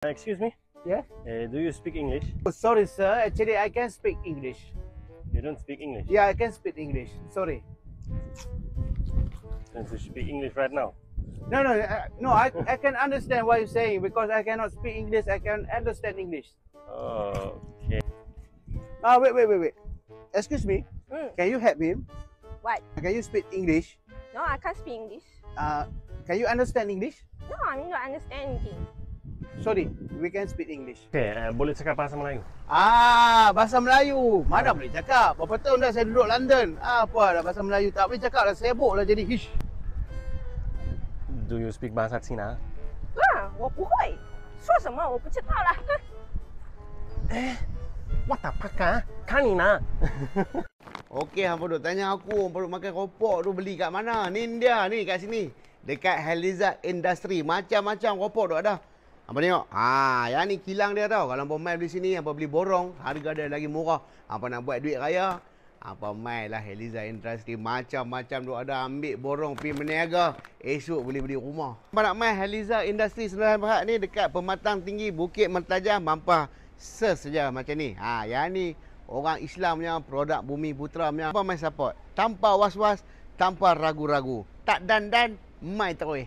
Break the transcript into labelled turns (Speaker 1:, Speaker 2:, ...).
Speaker 1: Excuse me?
Speaker 2: Yeah?
Speaker 1: Do you speak English?
Speaker 2: Oh, sorry, sir. Actually, I can speak English.
Speaker 1: You don't speak English?
Speaker 2: Yeah, I can speak English. Sorry.
Speaker 1: Don't you speak English right now?
Speaker 2: No. I can understand what you're saying because I cannot speak English. I can understand English.
Speaker 1: Oh, okay.
Speaker 2: Wait. Excuse me. Can you help him?
Speaker 3: What?
Speaker 2: Can you speak English?
Speaker 3: No, I can't speak English.
Speaker 2: Can you understand English?
Speaker 3: No, I don't understand anything.
Speaker 2: Sorry, we can speak English.
Speaker 1: Okay, boleh cakap bahasa Melayu?
Speaker 2: Bahasa Melayu. Mana boleh cakap? Berapa tahun dah saya duduk London. Apa dah bahasa Melayu? Tak boleh cakap lah. Sibuk lah jadi. Hish.
Speaker 1: Do you speak bahasa Cina?
Speaker 3: 我不会。说什么？我不知道啦。
Speaker 1: What the fuck ah? Kanina.
Speaker 2: Okey, hampa duk tanya aku, hampa duk makan ropok tu beli kat mana? Ni dia, ni kat sini. Dekat Heliza Industry. Macam-macam ropok duk ada. Hampa tengok. Yang ni kilang dia tau. Kalau hampa mai beli sini, hampa beli borong. Harga dia lagi murah. Hampa nak buat duit raya. Hampa mai lah Heliza Industry. Macam-macam duk ada. Ambil borong, pergi meniaga. Esok boleh beli rumah. Hampa nak mai Heliza Industry Senayan Berhad ni dekat Pematang Tinggi Bukit Mertajam. Hampa search saja macam ni. Yang ni orang Islam punya produk Bumi Putra punya. Hampa mai support. Tanpa was-was, tanpa ragu-ragu. Tak dan, mai terus.